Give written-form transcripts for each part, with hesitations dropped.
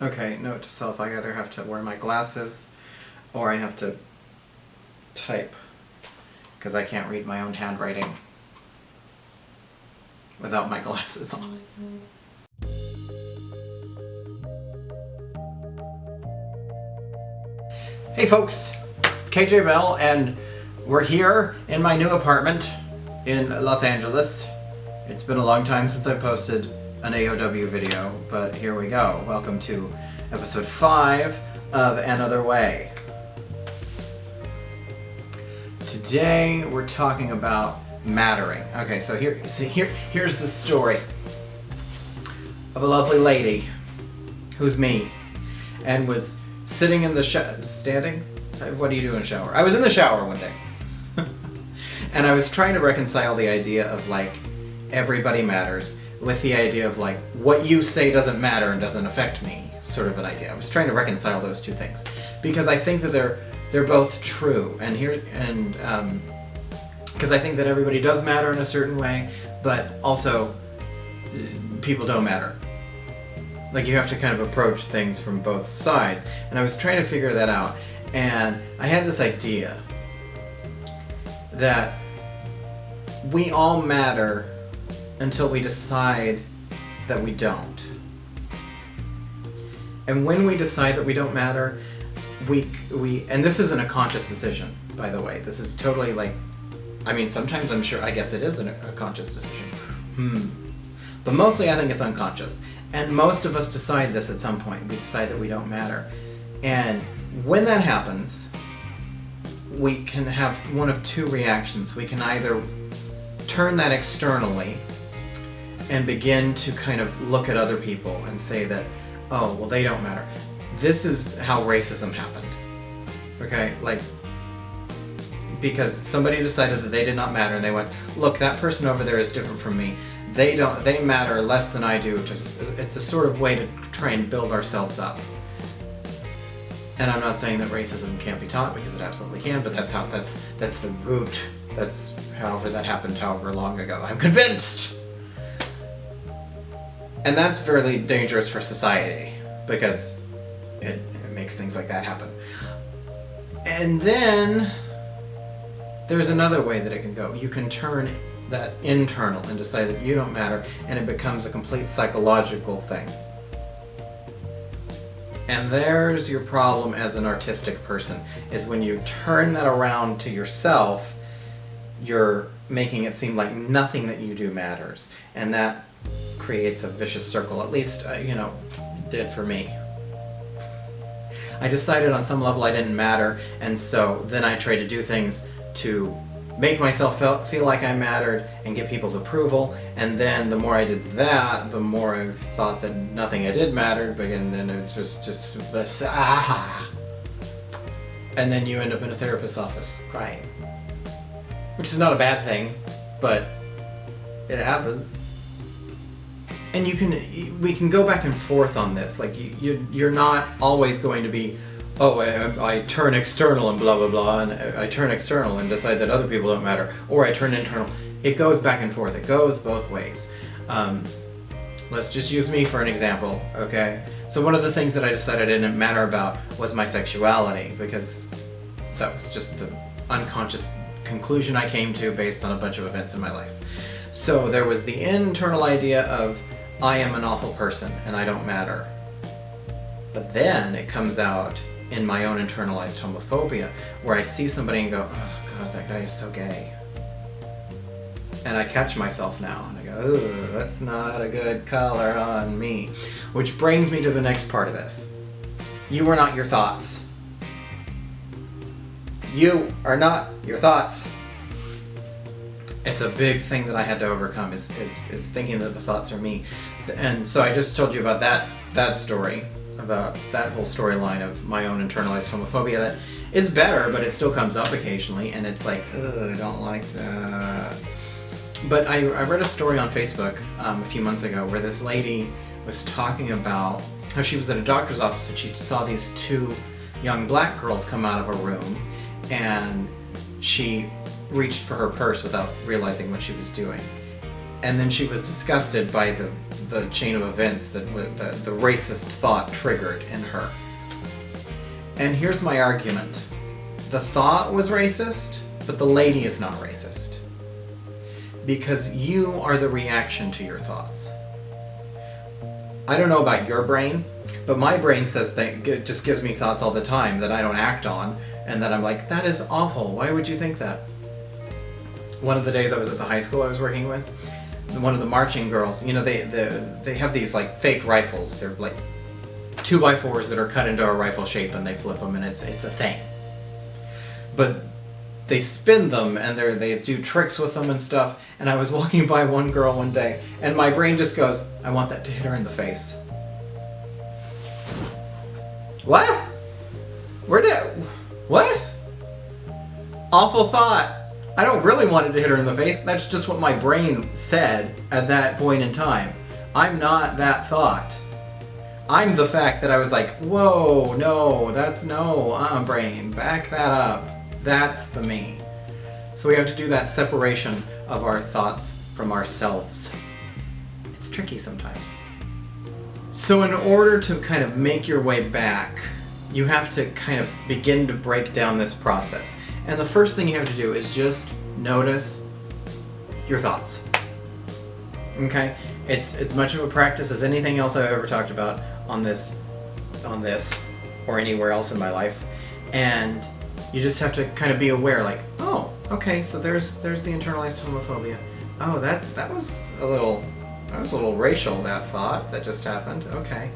Okay, note to self, I either have to wear my glasses or I have to type, because I can't read my own handwriting without my glasses on. Hey folks, it's KJ Bell and we're here in my new apartment in Los Angeles. It's been a long time since I posted an AOW video, but here we go. Welcome to episode 5 of Another Way. Today we're talking about mattering. Okay, so here's the story of a lovely lady who's me and was sitting in the standing? What do you do in a shower? I was in the shower one day and I was trying to reconcile the idea of like everybody matters with the idea of like what you say doesn't matter and doesn't affect me, sort of an idea. I was trying to reconcile those two things because I think that they're both true, and because I think that everybody does matter in a certain way, but also people don't matter. Like you have to kind of approach things from both sides, and I was trying to figure that out, and I had this idea that we all matter until we decide that we don't. And when we decide that we don't matter, we and this isn't a conscious decision, by the way. This is totally like, I mean, sometimes I guess it is a conscious decision. But mostly I think it's unconscious. And most of us decide this at some point. We decide that we don't matter. And when that happens, we can have one of two reactions. We can either turn that externally and begin to kind of look at other people and say that, oh, well, they don't matter. This is how racism happened. Okay? Like, because somebody decided that they did not matter and they went, look, that person over there is different from me. They matter less than I do. It's a sort of way to try and build ourselves up. And I'm not saying that racism can't be taught, because it absolutely can, but that's the root. That's however that happened however long ago. I'm convinced! And that's fairly dangerous for society, because it makes things like that happen. And then there's another way that it can go. You can turn that internal and decide that you don't matter, and it becomes a complete psychological thing. And there's your problem as an artistic person, is when you turn that around to yourself, you're making it seem like nothing that you do matters. And that creates a vicious circle, at least, it did for me. I decided on some level I didn't matter, and so then I tried to do things to make myself feel like I mattered and get people's approval, and then the more I did that, the more I thought that nothing I did mattered, and then it just and then you end up in a therapist's office crying. Which is not a bad thing, but it happens. And we can go back and forth on this. Like you're not always going to be, oh, I turn external and blah blah blah, and I turn external and decide that other people don't matter, or I turn internal. It goes back and forth. It goes both ways. Let's just use me for an example, okay? So one of the things that I decided I didn't matter about was my sexuality, because that was just the unconscious conclusion I came to based on a bunch of events in my life. So there was the internal idea of, I am an awful person and I don't matter. But then it comes out in my own internalized homophobia, where I see somebody and go, oh god, that guy is so gay. And I catch myself now and I go, ooh, that's not a good color on me. Which brings me to the next part of this. You are not your thoughts. You are not your thoughts. It's a big thing that I had to overcome, is thinking that the thoughts are me. And so I just told you about that story, about that whole storyline of my own internalized homophobia that is better, but it still comes up occasionally, and it's like, ugh, I don't like that. But I read a story on Facebook a few months ago where this lady was talking about how she was at a doctor's office and she saw these two young black girls come out of a room, and she reached for her purse without realizing what she was doing. And then she was disgusted by the chain of events that the racist thought triggered in her. And here's my argument. The thought was racist, but the lady is not racist. Because you are the reaction to your thoughts. I don't know about your brain, but my brain says it just gives me thoughts all the time that I don't act on, and that I'm like, that is awful. Why would you think that? One of the days I was at the high school I was working with, one of the marching girls, you know, they have these like fake rifles. They're like 2x4s that are cut into a rifle shape, and they flip them, and it's a thing. But they spin them, and they do tricks with them and stuff. And I was walking by one girl one day, and my brain just goes, I want that to hit her in the face. What? What? Awful thought. I don't really want it to hit her in the face. That's just what my brain said at that point in time. I'm not that thought. I'm the fact that I was like, whoa, no, brain, back that up. That's the me. So we have to do that separation of our thoughts from ourselves. It's tricky sometimes. So in order to kind of make your way back, you have to kind of begin to break down this process. And the first thing you have to do is just notice your thoughts. Okay? It's as much of a practice as anything else I've ever talked about on this, or anywhere else in my life. And you just have to kind of be aware, like, oh, okay, so there's the internalized homophobia. Oh, that was a little racial, that thought that just happened. Okay.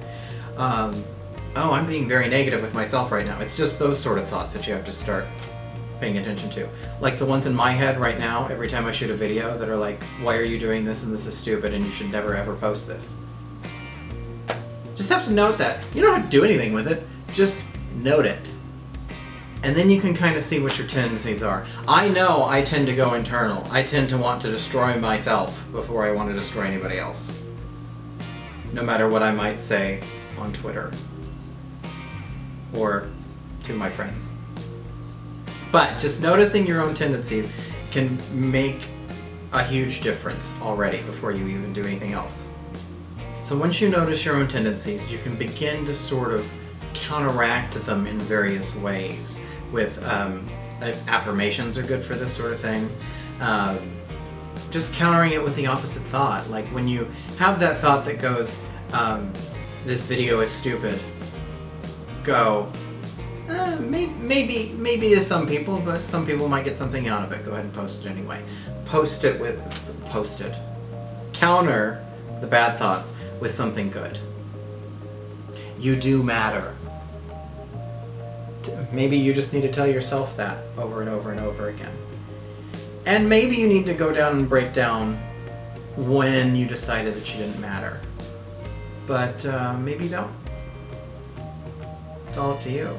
Oh, I'm being very negative with myself right now. It's just those sort of thoughts that you have to start paying attention to. Like the ones in my head right now, every time I shoot a video, that are like, why are you doing this, and this is stupid, and you should never ever post this. Just have to note that. You don't have to do anything with it, just note it. And then you can kind of see what your tendencies are. I know I tend to go internal. I tend to want to destroy myself before I want to destroy anybody else. No matter what I might say on Twitter. Or to my friends. But just noticing your own tendencies can make a huge difference already before you even do anything else. So once you notice your own tendencies, you can begin to sort of counteract them in various ways. With affirmations are good for this sort of thing. Just countering it with the opposite thought. Like when you have that thought that goes, this video is stupid, go, maybe is some people, but some people might get something out of it. Go ahead and post it anyway. Post it. Counter the bad thoughts with something good. You do matter. Maybe you just need to tell yourself that over and over and over again. And maybe you need to go down and break down when you decided that you didn't matter. But maybe you don't. It's all up to you.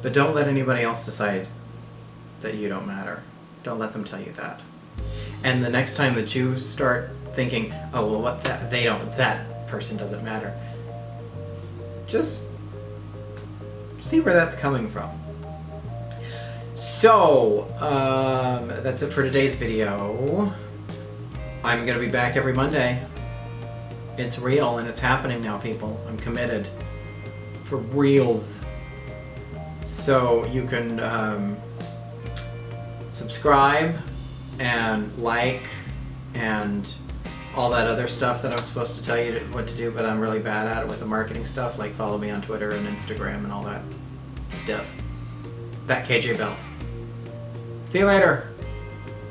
But don't let anybody else decide that you don't matter. Don't let them tell you that. And the next time that you start thinking, oh, well, that person doesn't matter, just see where that's coming from. So, that's it for today's video. I'm going to be back every Monday. It's real and it's happening now, people. I'm committed. For reals. So, you can subscribe and like and all that other stuff that I'm supposed to tell you what to do, but I'm really bad at it with the marketing stuff, like follow me on Twitter and Instagram and all that stuff. That KJ Bell. See you later.